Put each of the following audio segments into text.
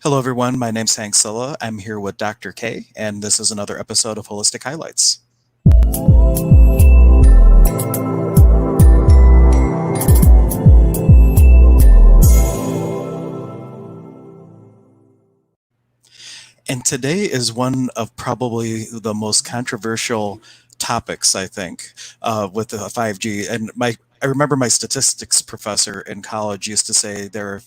Hello, everyone. My name's Hank Setala. I'm here with Dr. K, and this is another episode of Holistic Highlights. And today is one of probably the most controversial topics, I think, with the 5G. And I remember my statistics professor in college used to say there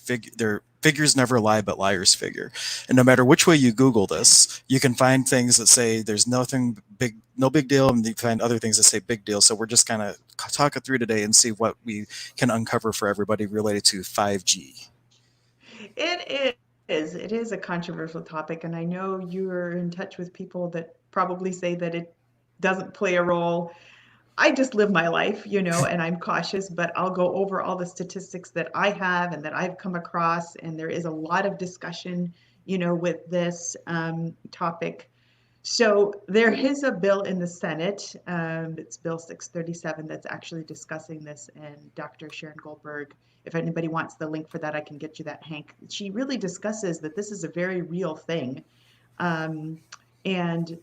figures never lie, but liars figure. And no matter which way you Google this, you can find things that say there's nothing big, no big deal, and you find other things that say big deal. So we're just kind of talking through today and see what we can uncover for everybody related to 5G. It is. It is a controversial topic, and I know you're in touch with people that probably say that it doesn't play a role. I just live my life, and I'm cautious, but I'll go over all the statistics that I have and that I've come across, and there is a lot of discussion, with this topic. So there is a bill in the Senate. It's Bill 637 that's actually discussing this. And Dr. Sharon Goldberg, if anybody wants the link for that, I can get you that, Hank. She really discusses that this is a very real thing, um, and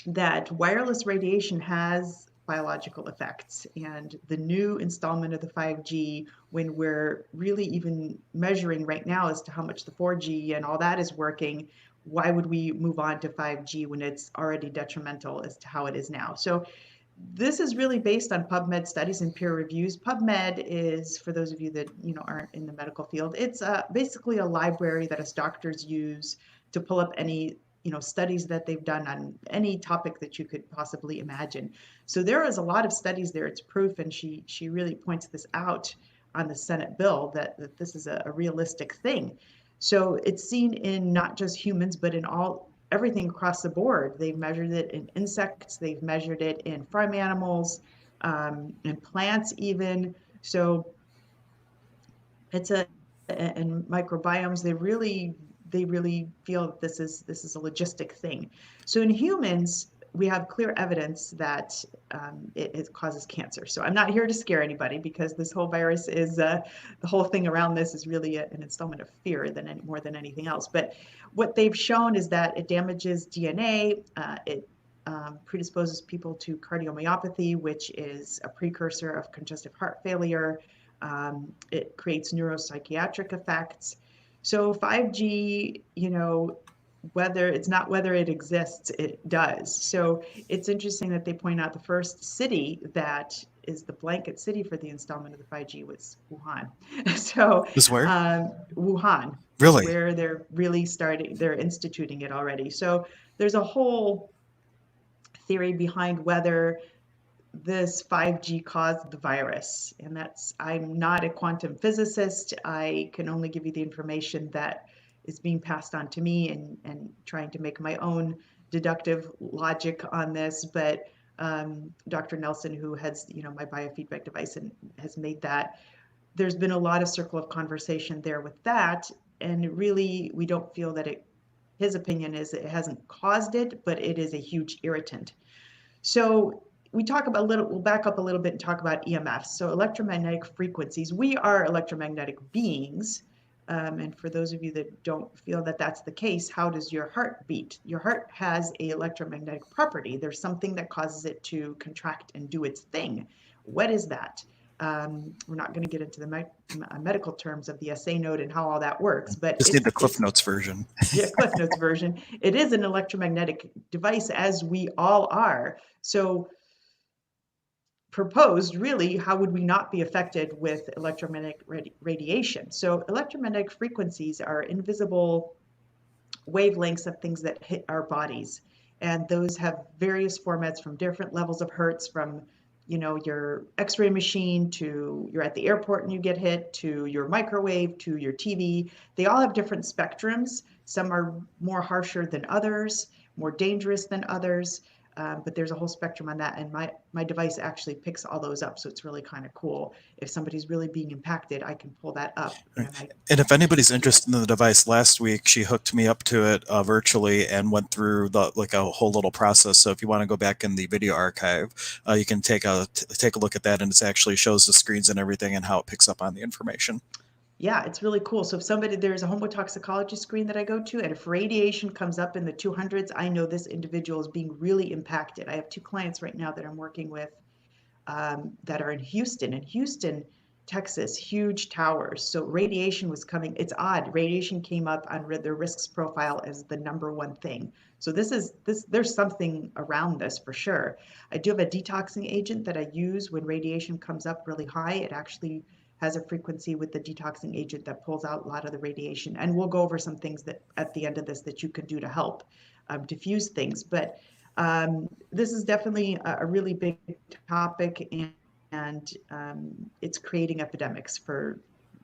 that wireless radiation has biological effects. And the new installment of the 5G, when we're really even measuring right now as to how much the 4G and all that is working, why would we move on to 5G when it's already detrimental as to how it is now? So this is really based on PubMed studies and peer reviews. PubMed is, for those of you that aren't in the medical field, it's basically a library that us doctors use to pull up any studies that they've done on any topic that you could possibly imagine. So there is a lot of studies there. It's proof, and she really points this out on the Senate bill that this is a realistic thing. So it's seen in not just humans, but in all everything across the board. They've measured it in insects, they've measured it in farm animals, in plants even. So it's a and microbiomes. They really feel that this is a logistic thing. So in humans, we have clear evidence that it causes cancer. So I'm not here to scare anybody, because this whole virus is the whole thing around this is really an installment of fear more than anything else. But what they've shown is that it damages DNA. It predisposes people to cardiomyopathy, which is a precursor of congestive heart failure. It creates neuropsychiatric effects. So 5G, whether it exists, it does. So it's interesting that they point out the first city that is the blanket city for the installment of the 5G was Wuhan. So Is where? Wuhan is Really? where they're instituting it already. So there's a whole theory behind whether this 5G caused the virus. And I'm not a quantum physicist. I can only give you the information that is being passed on to me, and trying to make my own deductive logic on this. But Dr. Nelson, who has, my biofeedback device and has made that, there's been a lot of circle of conversation there with that. And really, we don't feel that his opinion is that it hasn't caused it, but it is a huge irritant. So we'll back up a little bit and talk about EMFs. So electromagnetic frequencies, we are electromagnetic beings. And for those of you that don't feel that that's the case, how does your heart beat? Your heart has a electromagnetic property. There's something that causes it to contract and do its thing. What is that? We're not going to get into the medical terms of the SA node and how all that works, but Just need the Cliff it's Notes version. yeah, Cliff Notes version. It is an electromagnetic device, as we all are. So proposed, really, how would we not be affected with electromagnetic radiation? So electromagnetic frequencies are invisible wavelengths of things that hit our bodies. And those have various formats, from different levels of hertz, from your x-ray machine, to you're at the airport and you get hit, to your microwave, to your TV. They all have different spectrums. Some are more harsher than others, more dangerous than others. But there's a whole spectrum on that, and my device actually picks all those up, so it's really kind of cool. If somebody's really being impacted, I can pull that up, Right. and I And if can anybody's do that. interested in the device, last week she hooked me up to it virtually and went through the like a whole little process. So if you want to go back in the video archive, you can take a look at that, and it actually shows the screens and everything and how it picks up on the information. Yeah, it's really cool. So if somebody, there's a homotoxicology screen that I go to, and if radiation comes up in the 200s, I know this individual is being really impacted. I have two clients right now that I'm working with that are in Houston. In Houston, Texas, huge towers. So radiation was coming. It's odd. Radiation came up on their risks profile as the number one thing. So this. There's something around this for sure. I do have a detoxing agent that I use when radiation comes up really high. It actually has a frequency with the detoxing agent that pulls out a lot of the radiation. And we'll go over some things that at the end of this that you can do to help diffuse things. But this is definitely a really big topic, and it's creating epidemics for,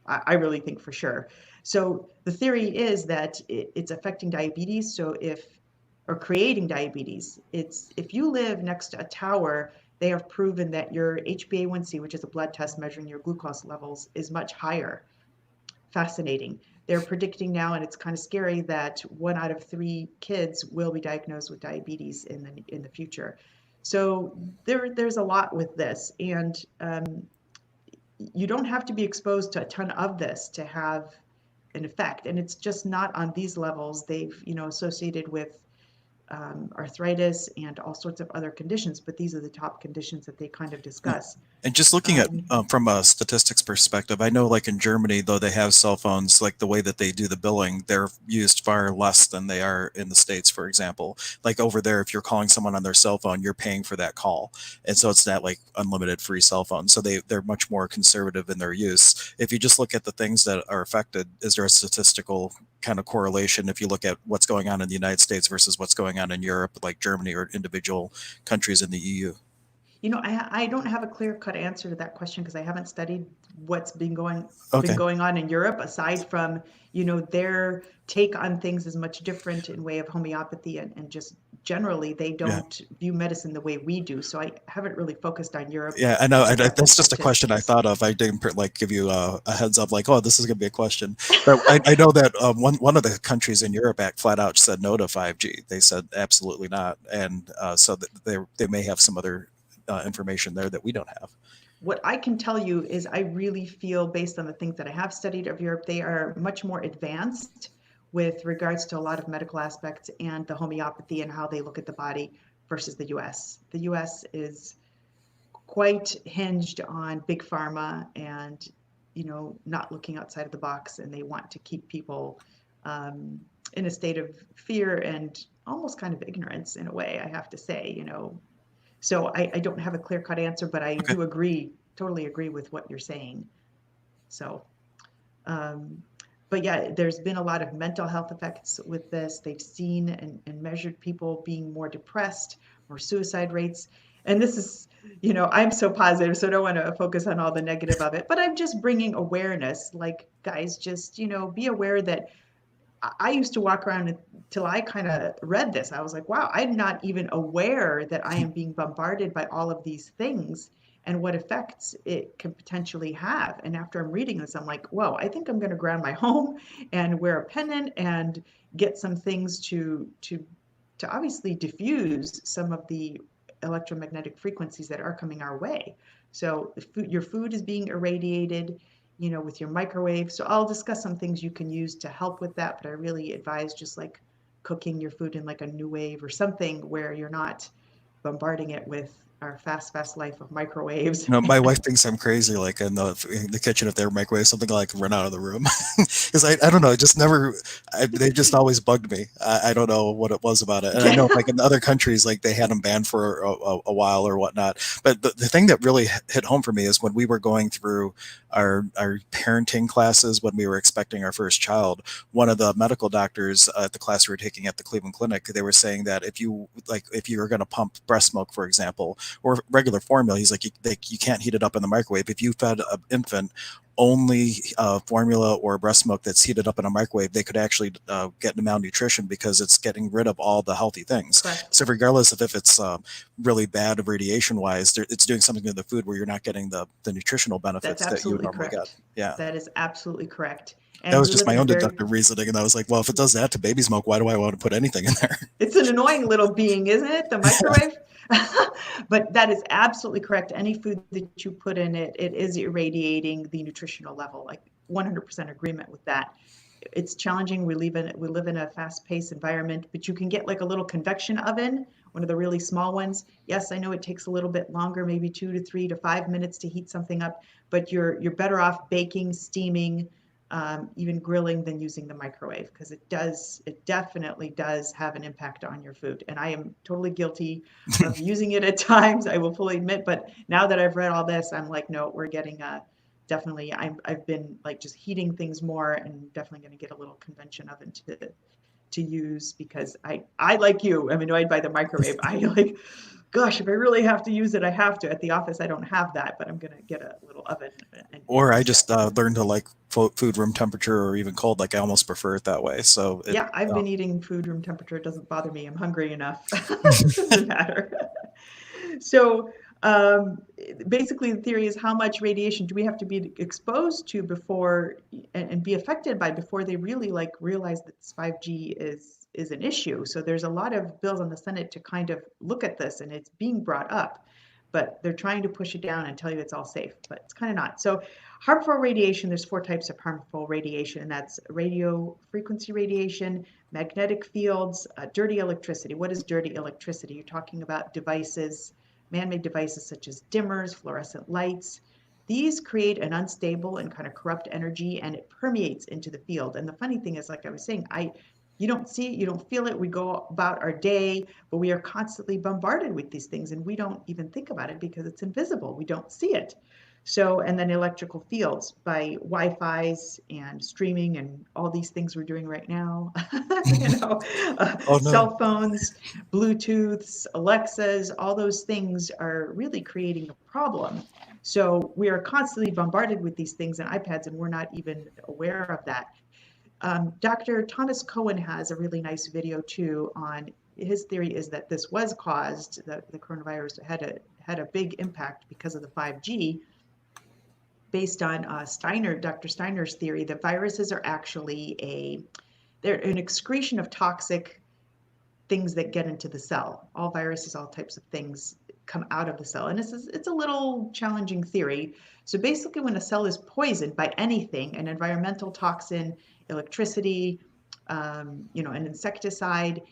I really think for sure. So the theory is that it's affecting diabetes. So or creating diabetes, it's if you live next to a tower, they have proven that your HbA1c, which is a blood test measuring your glucose levels, is much higher. Fascinating. They're predicting now, and it's kind of scary, that 1 out of 3 kids will be diagnosed with diabetes in the future. So there's a lot with this, and you don't have to be exposed to a ton of this to have an effect. And it's just not on these levels. They've associated with arthritis and all sorts of other conditions, but these are the top conditions that they kind of Yeah. discuss. And just looking at Um, from a statistics perspective, I know like in Germany, though they have cell phones, like the way that they do the billing, they're used far less than they are in the States, for example. Like over there, if you're calling someone on their cell phone, you're paying for that call. And so it's not like unlimited free cell phone. So they're much more conservative in their use. If you just look at the things that are affected, is there a statistical kind of correlation if you look at what's going on in the United States versus what's going on in Europe, like Germany or individual countries in the EU? I don't have a clear-cut answer to that question because I haven't studied what's been Okay. going on in Europe, aside from, their take on things is much different in way of homeopathy, and just generally they Yeah. don't view medicine the way we do. So I haven't really focused on Europe Yeah, I know. to get the That's just a question I statistics. thought of. I didn't like give you a heads up, like, oh, this is going to be a question. But I know that one of the countries in Europe act flat out said no to 5G. They said absolutely not, and so that they may have some other information there that we don't have. What I can tell you is I really feel, based on the things that I have studied of Europe, they are much more advanced with regards to a lot of medical aspects and the homeopathy and how they look at the body versus the US. The US is quite hinged on big pharma and not looking outside of the box, and they want to keep people in a state of fear and almost kind of ignorance in a way, I have to say. So I don't have a clear cut answer, but I Okay. do agree, totally agree with what you're saying. So, um, but yeah, there's been a lot of mental health effects with this. They've seen and measured people being more depressed, more suicide rates. And this is, I'm so positive, so I don't want to focus on all the negative of it, but I'm just bringing awareness. Like, guys, just, be aware that I used to walk around until I kind of read this. I was like, wow, I'm not even aware that I am being bombarded by all of these things and what effects it can potentially have. And after I'm reading this, I'm like, whoa, I think I'm going to ground my home and wear a pendant and get some things to obviously diffuse some of the electromagnetic frequencies that are coming our way. So your food is being irradiated, with your microwave. So I'll discuss some things you can use to help with that, but I really advise just like cooking your food in like a new wave or something where you're not bombarding it with our fast life of microwaves. My wife thinks I'm crazy, like in the kitchen, if they're microwave something, like run out of the room because I don't know, it just never. They just always bugged me. I don't know what it was about it, and I know like in other countries, like they had them banned for a while or whatnot. But the thing that really hit home for me is when we were going through our parenting classes when we were expecting our first child. One of the medical doctors at the class we were taking at the Cleveland Clinic, they were saying that if you were going to pump breast milk, for example, or regular formula, he's like, you can't heat it up in the microwave. If you fed an infant only formula or breast milk that's heated up in a microwave, they could actually get malnutrition because it's getting rid of all the healthy things. Correct. So regardless of if it's really bad radiation wise, it's doing something to the food where you're not getting the nutritional That's benefits that you would absolutely normally get. correct. Yeah. That is absolutely correct. That And was we just live my in a own very, deductive reasoning. And I was like, well, if it does that to baby's milk, why do I want to put anything in there? it's an annoying little being, isn't it? The microwave. But that is absolutely correct. Any food that you put in it, it is irradiating the nutritional level. Like 100% agreement with that. It's challenging. We live in a fast-paced environment, but you can get like a little convection oven, one of the really small ones. Yes, I know it takes a little bit longer, maybe 2 to 3 to 5 minutes to heat something up, but you're better off baking, steaming, even grilling than using the microwave, because it definitely does have an impact on your food. And I am totally guilty of using it at times, I will fully admit. But now that I've read all this, I'm like, no, we're getting definitely, I've been like just heating things more, and definitely going to get a little convention oven to use, because I like you, I'm annoyed by the microwave. I like, gosh, if I really have to use it, I have to. At the office, I don't have that, but I'm going to get a little oven and Or I use that. just learned to like food room temperature or even cold. Like I almost prefer it that way. So it, Yeah, I've uh, been eating food room temperature. It doesn't bother me. I'm hungry enough. It doesn't matter. So basically, the theory is, how much radiation do we have to be exposed to before and be affected by before they really like realize that this 5G is an issue. So there's a lot of bills on the Senate to kind of look at this, and it's being brought up, but they're trying to push it down and tell you it's all safe, but it's kind of not. So harmful radiation, there's 4 types of harmful radiation, and that's radio frequency radiation, magnetic fields, dirty electricity. What is dirty electricity? You're talking about devices, man-made devices such as dimmers, fluorescent lights. These create an unstable and kind of corrupt energy, and it permeates into the field. And the funny thing is, like I was saying, you don't see it, you don't feel it. We go about our day, but we are constantly bombarded with these things, and we don't even think about it because it's invisible. We don't see it. So, and then electrical fields by Wi-Fi's and streaming and all these things we're doing right now, oh no. cell phones, Bluetooths, Alexas, all those things are really creating a problem. So we are constantly bombarded with these things and iPads, and we're not even aware of that. Dr. Thomas Cohen has a really nice video too on, his theory is that this was caused, the coronavirus had a big impact because of the 5G, based on Dr. Steiner's theory that viruses are actually they're an excretion of toxic things that get into the cell. All viruses, all types of things come out of the cell. And it's a little challenging theory. So basically, when a cell is poisoned by anything, an environmental toxin, electricity, an insecticide,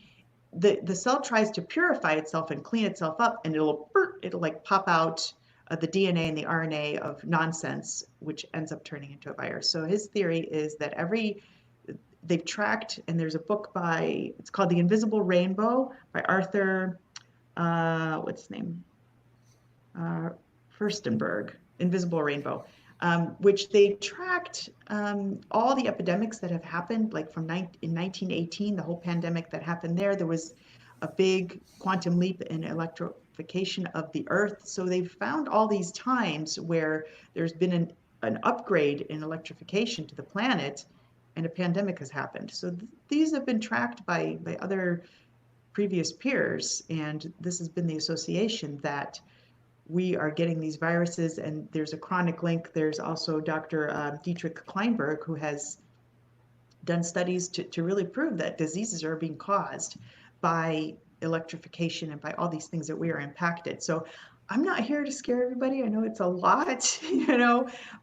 the cell tries to purify itself and clean itself up, and it'll like pop out the DNA and the RNA of nonsense, which ends up turning into a virus. So his theory is that they've tracked, and there's a book it's called The Invisible Rainbow by Arthur, what's his name? Furstenberg, Invisible Rainbow, which they tracked all the epidemics that have happened, like in 1918, the whole pandemic that happened there. There was a big quantum leap in electrification of the Earth. So they've found all these times where there's been an upgrade in electrification to the planet, and a pandemic has happened. So these have been tracked by other previous peers, and this has been the association that we are getting these viruses, and there's a chronic link. There's also Dr. Dietrich Kleinberg, who has done studies to really prove that diseases are being caused by electrification and by all these things that we are impacted. So I'm not here to scare everybody. I know it's a lot,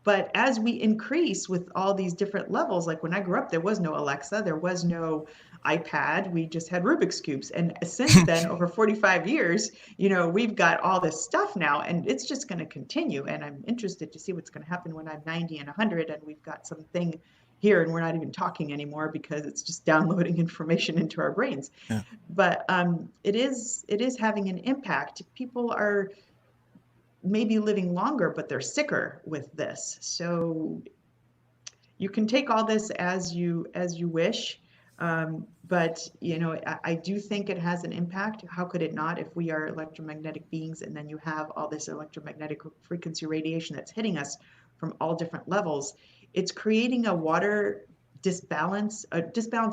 but as we increase with all these different levels, like when I grew up, there was no Alexa, there was no iPad, we just had Rubik's Cubes. And since then, over 45 years, we've got all this stuff now, and it's just going to continue. And I'm interested to see what's going to happen when I'm 90 and 100, and we've got something here and we're not even talking anymore because it's just downloading information into our brains. Yeah. But it is having an impact. People are maybe living longer, but they're sicker with this. So you can take all this as you wish. But I do think it has an impact. How could it not, if we are electromagnetic beings, and then you have all this electromagnetic frequency radiation that's hitting us from all different levels? It's creating a disbalance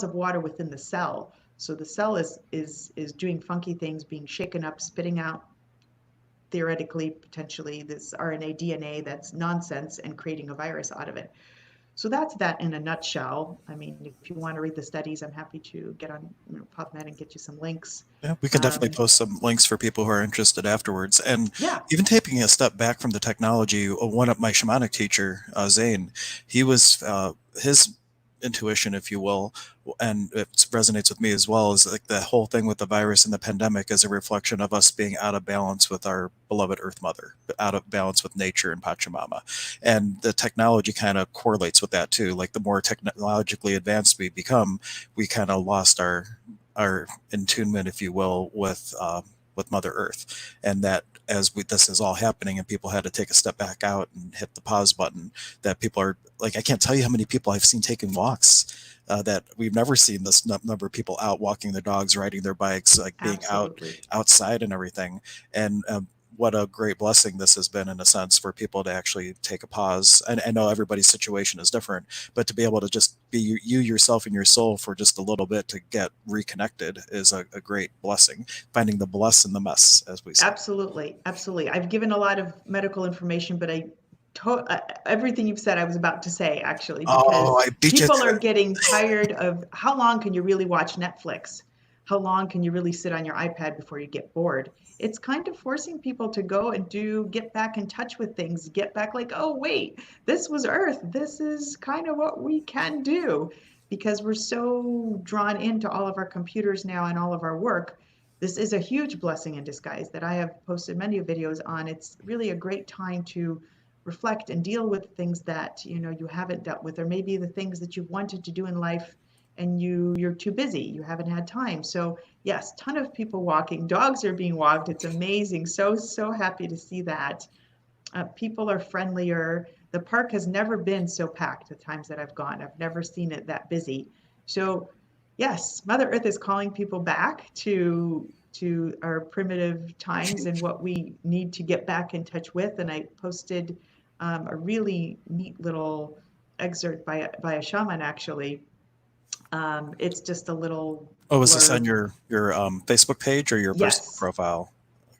of water within the cell. So the cell is doing funky things, being shaken up, spitting out theoretically, potentially, this RNA, DNA that's nonsense, and creating a virus out of it. So that's that in a nutshell. I mean, if you want to read the studies, I'm happy to get on pop in and get you some links. Yeah, we can definitely Um, post some links for people who are interested afterwards. And yeah, even taking a step back from the technology, one of my shamanic teacher, Zane, he was his intuition, if you will, and it resonates with me as well, is like the whole thing with the virus and the pandemic is a reflection of us being out of balance with our beloved Earth Mother, out of balance with nature and Pachamama. And the technology kind of correlates with that too. Like the more technologically advanced we become, we kind of lost our attunement, if you will, with Mother Earth, and that as this is all happening, and people had to take a step back out and hit the pause button, that people are like, I can't tell you how many people I've seen taking walks. That we've never seen this number of people out walking their dogs, riding their bikes, like being absolutely. outside and everything. And what a great blessing this has been in a sense for people to actually take a pause. And I know everybody's situation is different, but to be able to just be you yourself and your soul for just a little bit to get reconnected is a great blessing. Finding the bless in the mess, as we say. Absolutely, absolutely. I've given a lot of medical information, but everything you've said, I was about to say actually, Oh, because I beat you people to are it. getting tired of how long can you really watch Netflix? How long can you really sit on your iPad before you get bored? It's kind of forcing people to go and get back in touch with things, get back like, oh, wait, this was Earth. This is kind of what we can do because we're so drawn into all of our computers now and all of our work. This is a huge blessing in disguise that I have posted many videos on. It's really a great time to reflect and deal with things that you haven't dealt with, or maybe the things that you've wanted to do in life and you're too busy, you haven't had time. So yes, ton of people walking, dogs are being walked. It's amazing. So happy to see that. People are friendlier. The park has never been so packed the times that I've gone. I've never seen it that busy. So, yes, Mother Earth is calling people back to our primitive times and what we need to get back in touch with. And I posted a really neat little excerpt by a shaman, actually. It's just a little Oh, is this on blurb. your Facebook page or your personal Yes, profile?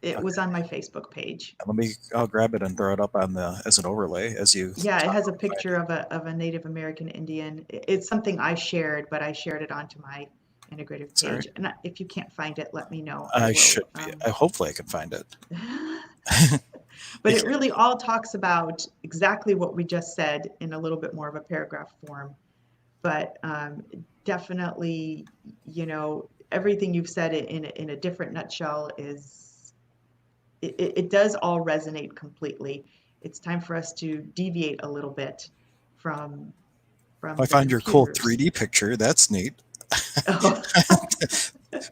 it Okay, was on my Facebook page. let me. I'll grab it and throw it up on the as an overlay as you Yeah, it talk has a about picture finding. of a Native American Indian. It's something I shared, but I shared it onto my integrative Sorry, page. And if you can't find it, let me know. I I will. should be. I hopefully I can find it. But it Because, really all talks about exactly what we just said in a little bit more of a paragraph form. But definitely, everything you've said in a different nutshell is it does all resonate completely. It's time for us to deviate a little bit from I the found your cool computers. 3D picture. That's neat. Oh,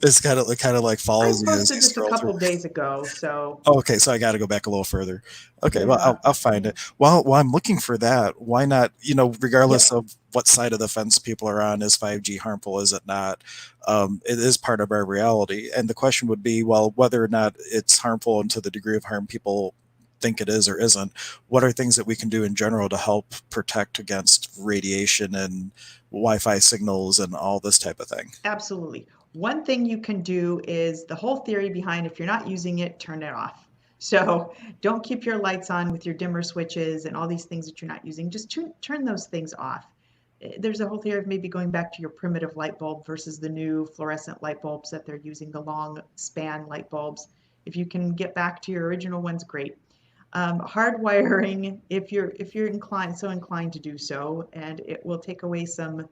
It's kind of like I follows you as posted you this a scroll through. couple days ago, so Oh, okay, so I got to go back a little further. Okay, well, yeah, I'll find yeah, it. While I'm looking for that, why not? Regardless yep, of what side of the fence people are on, is 5G harmful? Is it not? It is part of our reality, and the question would be, well, whether or not it's harmful and to the degree of harm people think it is or isn't. What are things that we can do in general to help protect against radiation and Wi-Fi signals and all this type of thing? absolutely. One thing you can do is the whole theory behind if you're not using it, turn it off. So don't keep your lights on with your dimmer switches and all these things that you're not using. Just turn those things off. There's a whole theory of maybe going back to your primitive light bulb versus the new fluorescent light bulbs that they're using, the long span light bulbs. If you can get back to your original ones, great. Hardwiring, if you're inclined to do so, and it will take away some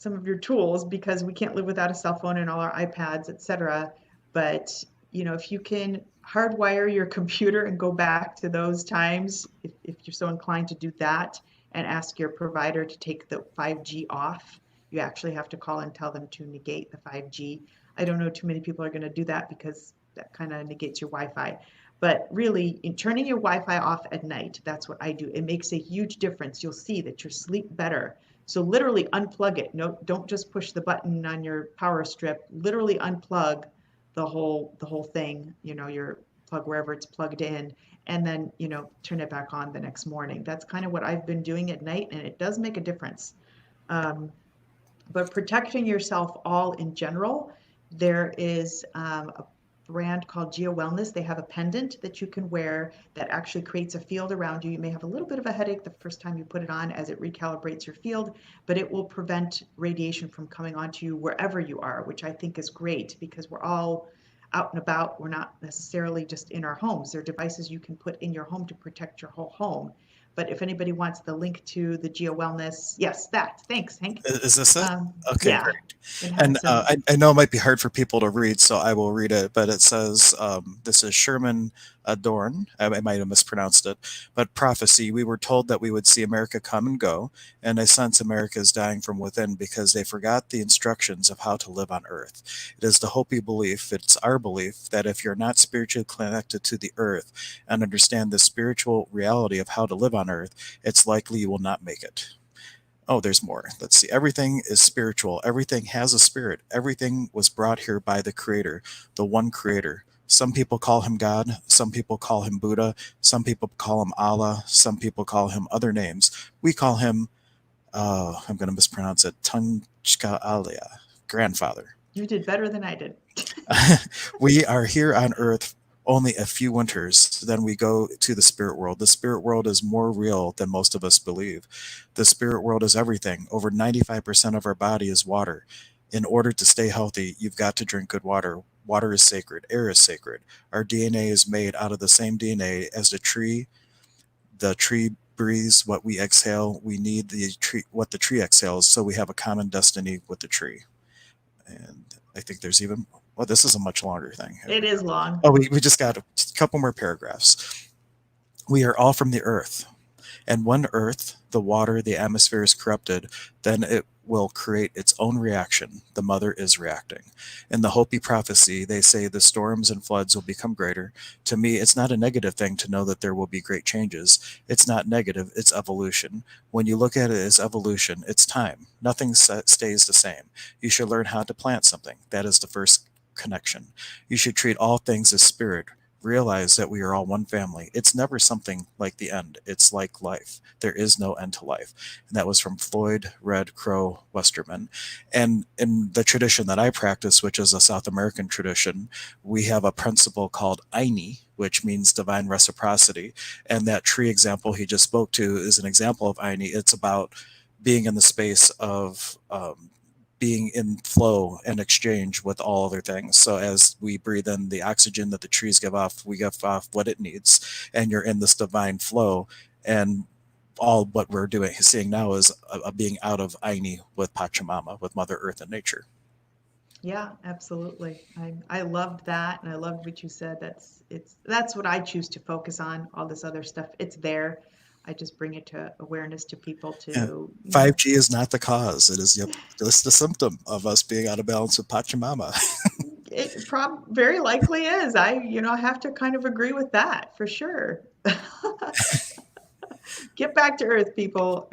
of your tools because we can't live without a cell phone and all our iPads, etc. But if you can hardwire your computer and go back to those times, if you're so inclined to do that, and ask your provider to take the 5G off, you actually have to call and tell them to negate the 5G. I don't know too many people are going to do that because that kind of negates your Wi-Fi. But really, in turning your Wi-Fi off at night, that's what I do. It makes a huge difference. You'll see that you sleep better. So literally unplug it. No, don't just push the button on your power strip. Literally unplug the whole thing. Your plug wherever it's plugged in, and then turn it back on the next morning. That's kind of what I've been doing at night, and it does make a difference. Um, but protecting yourself all in general, there is brand called Geo Wellness. They have a pendant that you can wear that actually creates a field around you. You may have a little bit of a headache the first time you put it on as it recalibrates your field, but it will prevent radiation from coming onto you wherever you are, which I think is great because we're all out and about. We're not necessarily just in our homes. They're devices you can put in your home to protect your whole home. But if anybody wants the link to the Geo Wellness, yes, that. Thanks, Hank. Is this it? Okay, Yeah, great. it And has some. I know it might be hard for people to read, so I will read it. But it says, this is Sherman Adorn. I might have mispronounced it. But prophecy, we were told that we would see America come and go, and I sense America is dying from within because they forgot the instructions of how to live on Earth. It is the Hopi belief, it's our belief, that if you're not spiritually connected to the Earth and understand the spiritual reality of how to live on Earth, it's likely you will not make it. Oh, there's more. Let's see. Everything is spiritual. Everything has a spirit. Everything was brought here by the Creator, the one Creator. Some people call him God. Some people call him Buddha. Some people call him Allah. Some people call him other names. We call him, I'm going to mispronounce it, Tunchka Alia, grandfather. You did better than I did. We are here on Earth only a few winters, then we go to the spirit world. The spirit world is more real than most of us believe. The spirit world is everything. Over 95% of our body is water. In order to stay healthy, you've got to drink good water. Water is sacred. Air is sacred. Our DNA is made out of the same DNA as the tree. The tree breathes what we exhale. We need the tree, what the tree exhales, so we have a common destiny with the tree. And I think there's even, well, this is a much longer thing. It is long. Oh, we just got a couple more paragraphs. We are all from the earth. And when earth, the water, the atmosphere is corrupted, then it will create its own reaction. The mother is reacting. In the Hopi prophecy, they say the storms and floods will become greater. To me, it's not a negative thing to know that there will be great changes. It's not negative, it's evolution. When you look at it as evolution, it's time. Nothing stays the same. You should learn how to plant something. That is the first connection. You should treat all things as spirit. Realize that we are all one family. It's never something like the end. It's like life. There is no end to life. And that was from Floyd Red Crow Westerman. And in the tradition that I practice, which is a South American tradition, we have a principle called Aini, which means divine reciprocity. And that tree example he just spoke to is an example of Aini. It's about being in the space of being in flow and exchange with all other things. So as we breathe in the oxygen that the trees give off, we give off what it needs, and you're in this divine flow. And all what we're doing, seeing now, is a being out of Aini with Pachamama, with Mother Earth and nature. Yeah, absolutely. I loved that, and I loved what you said. That's what I choose to focus on. All this other stuff, it's there. I just bring it to awareness to people Yeah. to, 5G is not the cause. It is, yep, just the symptom of us being out of balance with Pachamama. it very likely is. I have to kind of agree with that for sure. Get back to earth, people.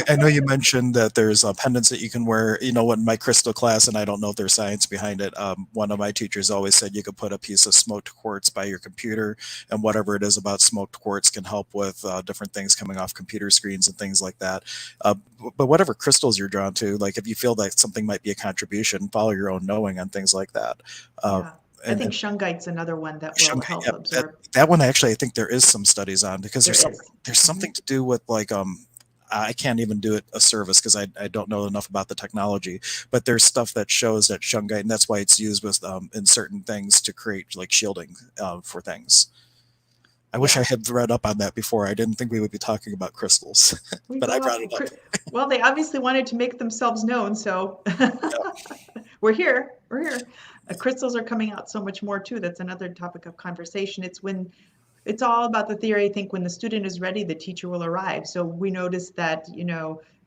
I know you mentioned that there's pendants that you can wear. You know, in my crystal class, and I don't know if there's science behind it, one of my teachers always said you could put a piece of smoked quartz by your computer, and whatever it is about smoked quartz can help with different things coming off computer screens and things like that. Uh, but whatever crystals you're drawn to, like if you feel that something might be a contribution, follow your own knowing on things like that. Uh, Yeah. I think and shungite's another one that will Shanghai, help yep, that absorb. that one actually I think there is some studies on, because There is. there's Hmm. something to do with like I can't even do it a service because I don't know enough about the technology, but there's stuff that shows that shungite, and that's why it's used with in certain things to create like shielding for things. I wish I Yeah. had read up on that before. I didn't think we would be talking about crystals, We but I go brought off. it up. Well, they obviously wanted to make themselves known, so Yeah. we're here. We're here. Crystals are coming out so much more too. That's another topic of conversation. It's all about the theory. I think when the student is ready, the teacher will arrive. So we noticed that,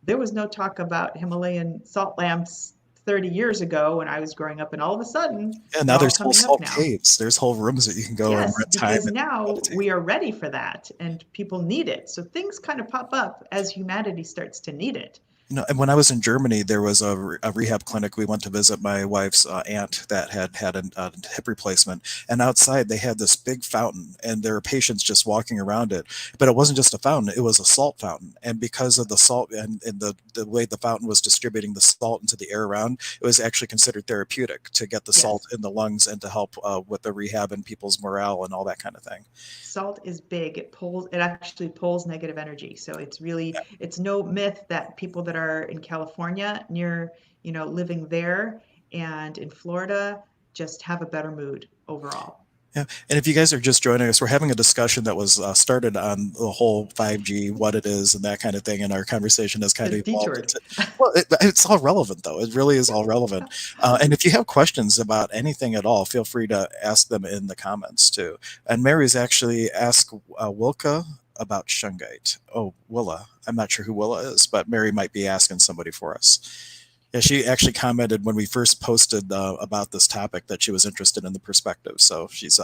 there was no talk about Himalayan salt lamps 30 years ago when I was growing up, and all of a sudden And they're now all there's whole coming up salt now. caves. There's whole rooms that you can go and Yes, rent time because and now meditate. we are ready for that and people need it. So things kind of pop up as humanity starts to need it. And when I was in Germany, there was a rehab clinic. We went to visit my wife's aunt that had a hip replacement, and outside they had this big fountain, and there were patients just walking around it. But it wasn't just a fountain; it was a salt fountain. And because of the salt and the way the fountain was distributing the salt into the air around, it was actually considered therapeutic to get the salt Yes. in the lungs and to help with the rehab and people's morale and all that kind of thing. Salt is big. It actually pulls negative energy. So it's no myth that people that are in California near, living there and in Florida just have a better mood overall. Yeah, and if you guys are just joining us, we're having a discussion that was started on the whole 5G, what it is, and that kind of thing. And our conversation has kind Has of evolved detoured. into, well, it's all relevant though. It really is all relevant. And if you have questions about anything at all, feel free to ask them in the comments too. And Mary's actually asked Wilka about shungite. Oh, Willa. I'm not sure who Willa is, but Mary might be asking somebody for us. Yeah, she actually commented when we first posted about this topic that she was interested in the perspective. So she's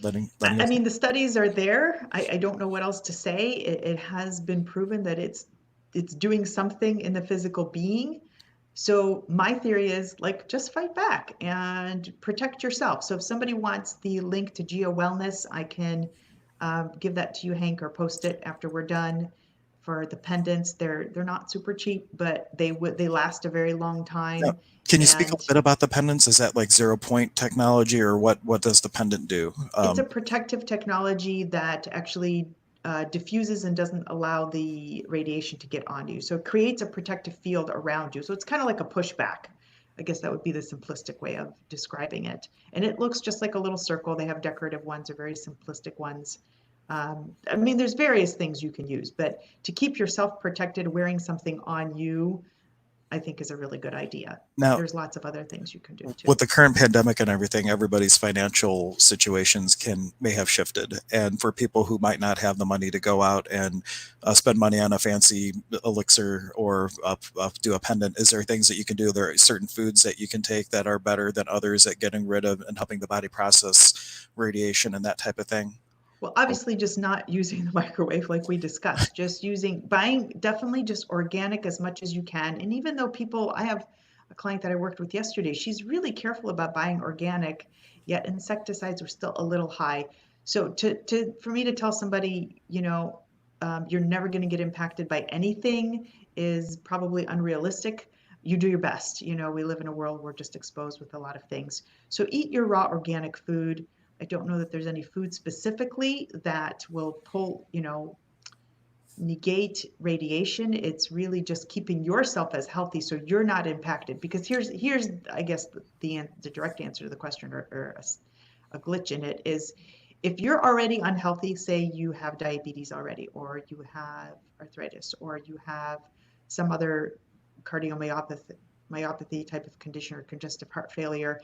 letting I us mean, know. the studies are there. I don't know what else to say. It has been proven that it's doing something in the physical being. So my theory is like just fight back and protect yourself. So if somebody wants the link to Geo Wellness, I can give that to you, Hank, or post it after we're done. For the pendants, they're not super cheap, but they last a very long Now, time. can you speak a And little bit about the pendants? Is that like 0 point technology, or what does the pendant do? it's a protective technology that actually diffuses and doesn't allow the radiation to get on you. So it creates a protective field around you. So it's kind of like a pushback. I guess that would be the simplistic way of describing it. And it looks just like a little circle. They have decorative ones or very simplistic ones. I mean, there's various things you can use, but to keep yourself protected, wearing something on you, I think is a really good idea. Now, There's lots of other things you can do with too. the current pandemic and everything, everybody's financial situations may have shifted, and for people who might not have the money to go out and spend money on a fancy elixir or do a pendant, is there things that you can do? There are certain foods that you can take that are better than others at getting rid of and helping the body process radiation and that type of thing. Well, obviously just not using the microwave like we discussed, just buying definitely just organic as much as you can. And even though I have a client that I worked with yesterday, she's really careful about buying organic, yet insecticides are still a little high. So for me to tell somebody, you're never going to get impacted by anything is probably unrealistic. You do your best. We live in a world we're just exposed with a lot of things. So eat your raw organic food. I don't know that there's any food specifically that will negate radiation. It's really just keeping yourself as healthy so you're not impacted. Because here's I guess the direct answer to the question, or a glitch in it is, if you're already unhealthy, say you have diabetes already, or you have arthritis, or you have some other cardiomyopathy type of condition, or congestive heart failure,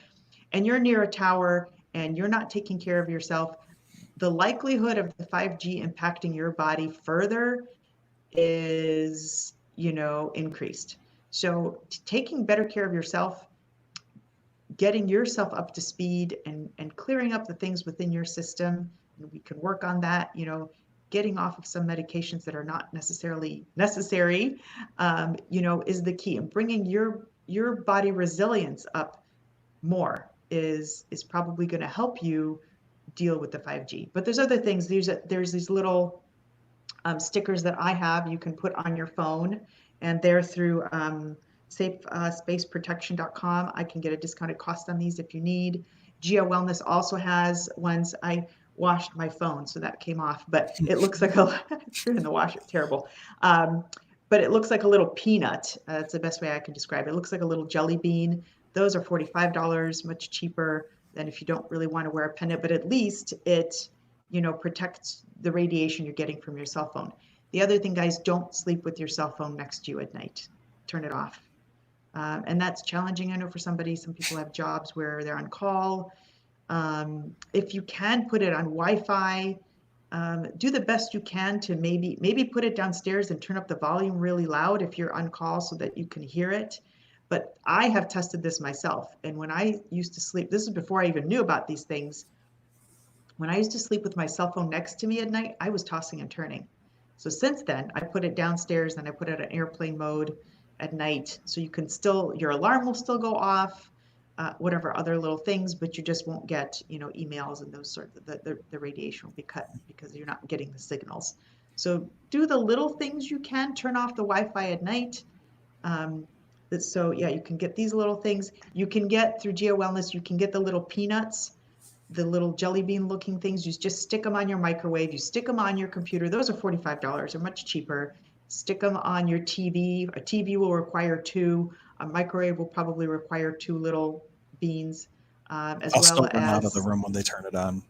and you're near a tower and you're not taking care of yourself, the likelihood of the 5G impacting your body further is, increased. So taking better care of yourself, getting yourself up to speed, and clearing up the things within your system, and we can work on that, getting off of some medications that are not necessarily necessary, is the key. And bringing your body resilience up more is probably going to help you deal with the 5G. But there's other things. There's these little stickers that I have you can put on your phone, and they're through safespaceprotection.com. I can get a discounted cost on these if you need. Geo Wellness also has ones. I washed my phone, so that came off, but it looks like threw it in the washer. Terrible. But it looks like a little peanut. That's the best way I can describe it. It looks like a little jelly bean. Those are $45, much cheaper than if you don't really want to wear a pendant, but at least it protects the radiation you're getting from your cell phone. The other thing, guys, don't sleep with your cell phone next to you at night. Turn it off. And that's challenging, I know, for somebody. Some people have jobs where they're on call. If you can put it on Wi-Fi, do the best you can to maybe put it downstairs and turn up the volume really loud if you're on call so that you can hear it. But I have tested this myself. And when I used to sleep, this is before I even knew about these things, when I used to sleep with my cell phone next to me at night, I was tossing and turning. So since then, I put it downstairs and I put it on airplane mode at night. So you can still, your alarm will still go off, whatever other little things, but you just won't get, emails and those sorts of, the radiation will be cut because you're not getting the signals. So do the little things you can, turn off the Wi-Fi at night. Um, so yeah, you can get these little things. You can get through Geo Wellness, you can get the little peanuts, the little jelly bean looking things. You just stick them on your microwave. You stick them on your computer. Those are $45. They're much cheaper. Stick them on your TV. A TV will require two. A microwave will probably require two little beans, as I'll well still run out of the as room when they turn it on.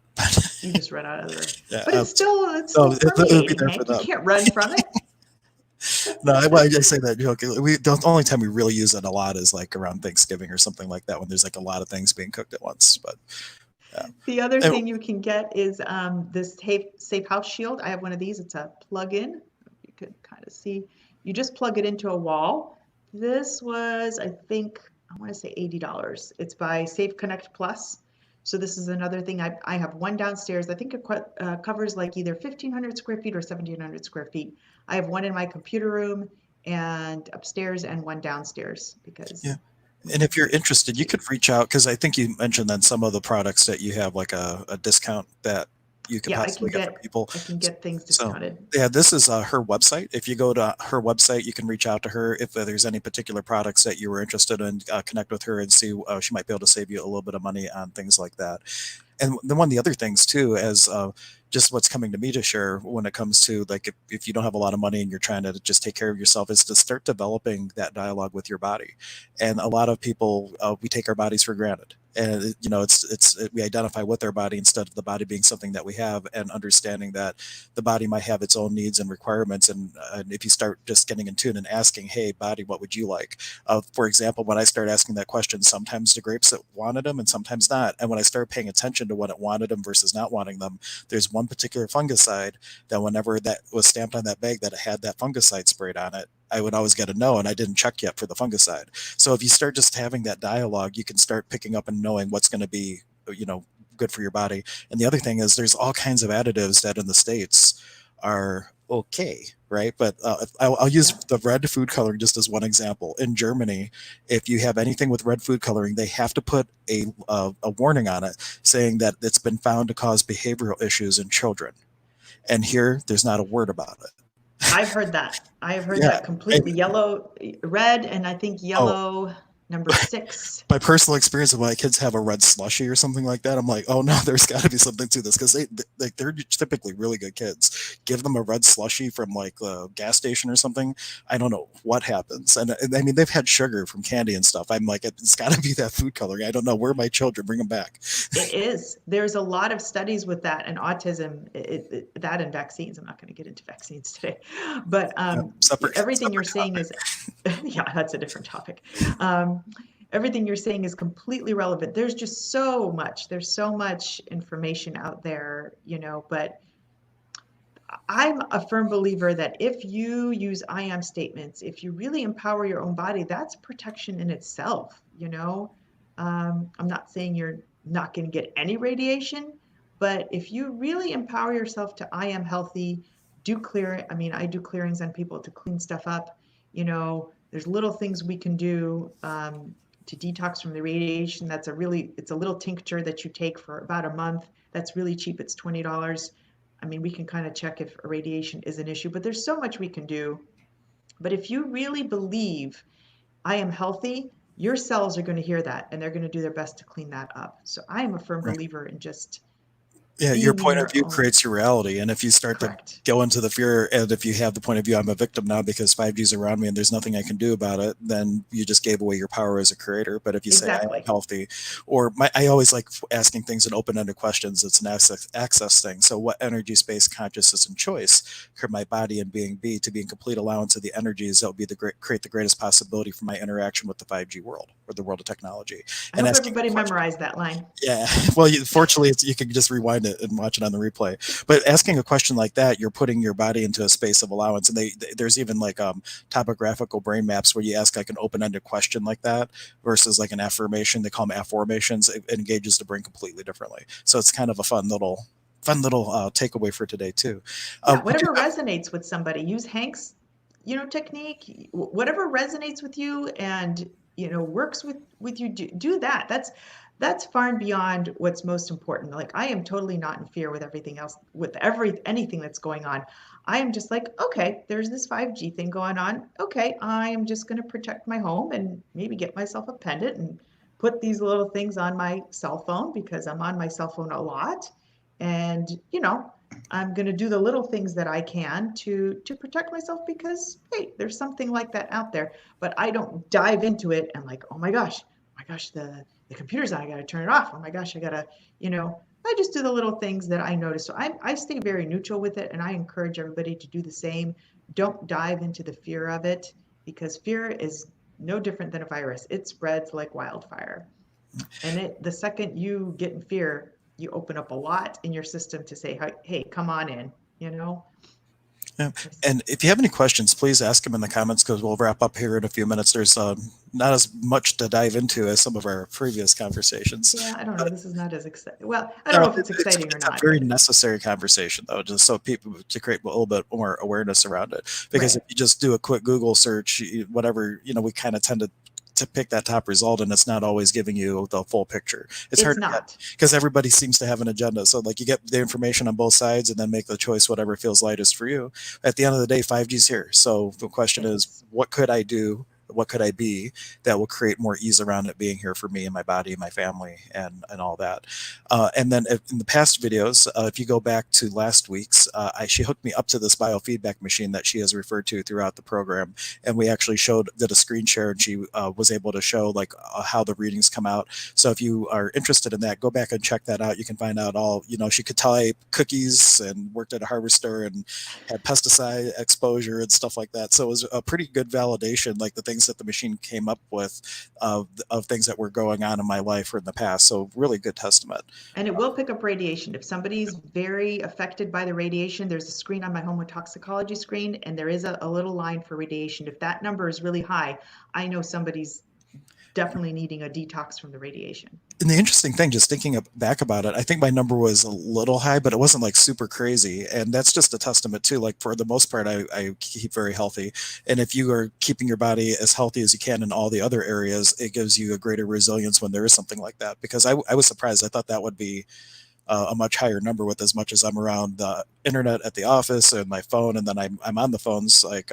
you just run out of there. Yeah, But it's no, still it'll be permeating, there for Hank. You them. can't run from it. No, I just say that jokingly. The only time we really use it a lot is like around Thanksgiving or something like that when there's like a lot of things being cooked at once. But yeah, The other and thing you can get is this Safe House Shield. I have one of these. It's a plug-in. You can kind of see. You just plug it into a wall. This was, I think, I want to say $80. It's by Safe Connect Plus. So this is another thing. I have one downstairs. I think it covers like either 1,500 square feet or 1,700 square feet. I have one in my computer room and upstairs and one downstairs yeah. because And if you're interested, you cheap. could reach out because I think you mentioned then some of the products that you have like a discount that you could Yeah, possibly get for people. I can get things So discounted. yeah, this is her website. If you go to her website, you can reach out to her if there's any particular products that you were interested in. Connect with her and see she might be able to save you a little bit of money on things like that. And then one of the other things too, as just what's coming to me to share when it comes to like if you don't have a lot of money and you're trying to just take care of yourself, is to start developing that dialogue with your body. And a lot of people we take our bodies for granted. And we identify with our body instead of the body being something that we have, and understanding that the body might have its own needs and requirements. And if you start just getting in tune and asking, hey body, what would you like? For example, when I started asking that question, sometimes the grapes it wanted them and sometimes not. And when I started paying attention to when it wanted them versus not wanting them, there's one particular fungicide that whenever that was stamped on that bag that it had that fungicide sprayed on it, I would always get a no, and I didn't check yet for the fungicide. So if you start just having that dialogue, you can start picking up and knowing what's going to be, good for your body. And the other thing is there's all kinds of additives that in the States are okay, right? But I'll use Yeah. the red food coloring just as one example. In Germany, if you have anything with red food coloring, they have to put a warning on it saying that it's been found to cause behavioral issues in children. And here, there's not a word about it. I've heard that. I have heard Yeah. that And, completely. Yellow, red, and I think oh, yellow number 6. by personal experience, when my kids have a red slushy or something like that, I'm like, oh no, there's got to be something to this because they're typically really good kids. Give them a red slushy from like a gas station or something. I don't know what happens, and I mean they've had sugar from candy and stuff. I'm like, it's got to be that food coloring. I don't know where my children bring them back. It is. There's a lot of studies with that and autism, that and vaccines. I'm not going to get into vaccines today, but everything you're Separate saying topic. is, yeah, that's a different topic. Um, Everything you're saying is completely relevant. There's just so much. There's so much information out there, but I'm a firm believer that if you use I am statements, if you really empower your own body, that's protection in itself. I'm not saying you're not going to get any radiation, but if you really empower yourself to I am healthy, I mean, I do clearings on people to clean stuff up. There's little things we can do to detox from the radiation. It's a little tincture that you take for about a month. That's really cheap. It's $20. I mean, we can kind of check if irradiation is an issue, but there's so much we can do. But if you really believe I am healthy, your cells are going to hear that and they're going to do their best to clean that up. So I am a firm Right. believer in just Yeah, your being in point of your view own. creates your reality. And if you start to Correct. go into the fear, and if you have the point of view, I'm a victim now because 5G is around me and there's nothing I can do about it, then you just gave away your power as a creator. But if you say, I am Exactly. healthy, I always like asking things in open ended questions. It's an access thing. So, what energy, space, consciousness, and choice could my body and being be to be in complete allowance of the energies that will be create the greatest possibility for my interaction with the 5G world or the world of technology? I And hope asking a everybody question. memorized that line. Yeah. Well, fortunately, you can just rewind it and watch it on the replay. But asking a question like that, you're putting your body into a space of allowance. And there's even like topographical brain maps where you ask like an open-ended question like that versus like an affirmation. They call them affirmations. It engages the brain completely differently. So it's kind of a fun little fun little takeaway for today too. Yeah, We do whatever have. resonates with somebody. Use Hank's, technique. Whatever resonates with you and works with you. Do that. That's far and beyond what's most important. Like I am totally not in fear with everything else, with anything that's going on. I am just like, okay, there's this 5G thing going on. Okay, I am just going to protect my home and maybe get myself a pendant and put these little things on my cell phone because I'm on my cell phone a lot. And, I'm going to do the little things that I can to protect myself because hey, there's something like that out there. But I don't dive into it and like, oh my gosh, the computer's on. I got to turn it off. Oh my gosh, I got to, I just do the little things that I notice. So I stay very neutral with it, and I encourage everybody to do the same. Don't dive into the fear of it because fear is no different than a virus. It spreads like wildfire. And the second you get in fear, you open up a lot in your system to say, hey, come on in, you know? Yeah. And if you have any questions, please ask them in the comments because we'll wrap up here in a few minutes. There's not as much to dive into as some of our previous conversations. Yeah, I don't know. But This is not as exciting. Well, I don't no, know if it's exciting or it's a not, very but necessary conversation, though, just so people to create a little bit more awareness around it. Because right. if you just do a quick Google search, whatever, we kind of tend to pick that top result, and it's not always giving you the full picture. It's It's hard to get not. because everybody seems to have an agenda. So, like, you get the information on both sides, and then make the choice whatever feels lightest for you. At the end of the day, 5G's here. So the question It is, is. what could I do? What could I be that will create more ease around it being here for me and my body and my family and all that. And then in the past videos, if you go back to last week's, she hooked me up to this biofeedback machine that she has referred to throughout the program, and we actually did a screen share, and she was able to show like how the readings come out. So if you are interested in that, go back and check that out. You can find out all. She could type cookies and worked at a harvester and had pesticide exposure and stuff like that. So it was a pretty good validation, like the things that the machine came up with of things that were going on in my life or in the past. So really good testament. And it will pick up radiation. If somebody's very affected by the radiation, there's a screen on my home toxicology screen, and there is a little line for radiation. If that number is really high, I know somebody's definitely needing a detox from the radiation. And the interesting thing, just thinking back about it, I think my number was a little high, but it wasn't like super crazy. And that's just a testament too. Like for the most part, I keep very healthy. And if you are keeping your body as healthy as you can in all the other areas, it gives you a greater resilience when there is something like that. Because I was surprised. I thought that would be a much higher number with as much as I'm around the internet at the office and my phone. And then I'm on the phones like,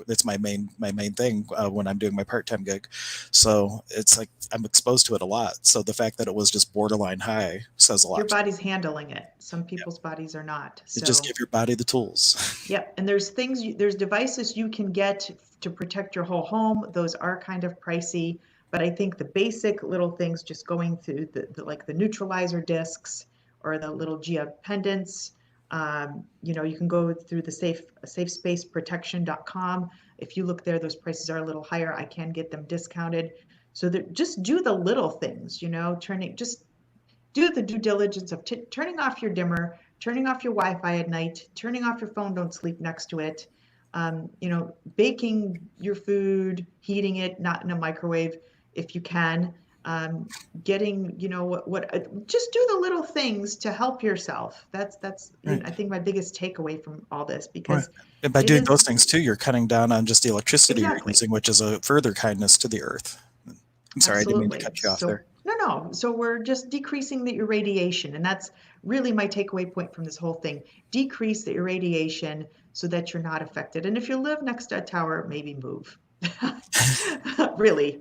it's my main thing when I'm doing my part-time gig. So it's like I'm exposed to it a lot. So the fact that it was just borderline high says a Your lot. body's handling it. Some Yeah. people's bodies are not. You just So, give your body the tools. yep. And there's devices you can get to protect your whole home. Those are kind of pricey, but I think the basic little things, just going through like the neutralizer discs or the little Geo pendants. You can go through the safespaceprotection.com. If you look there, those prices are a little higher. I can get them discounted. So that just do the little things, just do the due diligence of turning off your dimmer, turning off your Wi-Fi at night, turning off your phone. Don't sleep next to it. Baking your food, heating it, not in a microwave if you can. Getting, just do the little things to help yourself. That's Right. I think my biggest takeaway from all this Right. because And by it doing those is things too, you're cutting down on just the electricity you're exactly. using, which is a further kindness to the earth. I'm sorry, I didn't mean to Absolutely. cut you off So, there. no. So we're just decreasing the irradiation. And that's really my takeaway point from this whole thing. Decrease the irradiation so that you're not affected. And if you live next to a tower, maybe move. Really.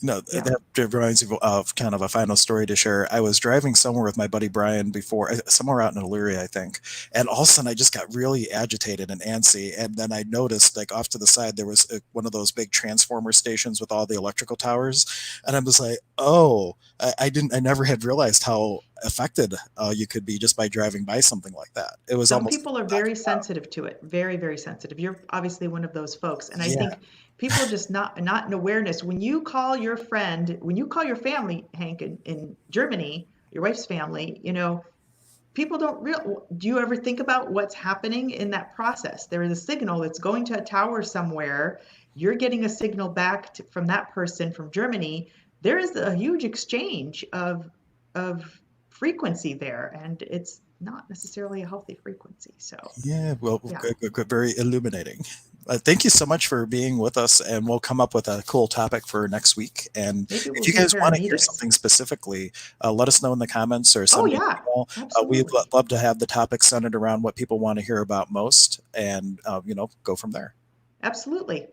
No, Yeah. that reminds me of kind of a final story to share. I was driving somewhere with my buddy Brian before, somewhere out in Illyria, I think, and all of a sudden I just got really agitated and antsy. And then I noticed, like off to the side, there was one of those big transformer stations with all the electrical towers, and I was like, "Oh, I never had realized how affected you could be just by driving by something like that." It was Some almost people are knocking very me out. sensitive to it, very, very sensitive. You're obviously one of those folks. And I Yeah, think people just not in awareness. When you call your friend, when you call your family, Hank, in Germany, your wife's family, people don't real do you ever think about what's happening in that process? There is a signal that's going to a tower somewhere. You're getting a signal back from that person from Germany. There is a huge exchange of frequency there, and not necessarily a healthy frequency. So, Yeah, well, yeah, good, good, good, very illuminating. Thank you so much for being with us, and we'll come up with a cool topic for next week. And maybe if we'll you do guys want to hear paramedics. something specifically, let us know in the comments or Oh, send me an yeah, email. We'd absolutely. love to have the topic centered around what people want to hear about most, and go from there. Absolutely.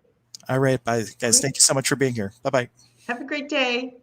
All right, bye, guys. Great. Thank you so much for being here. Bye bye. Have a great day.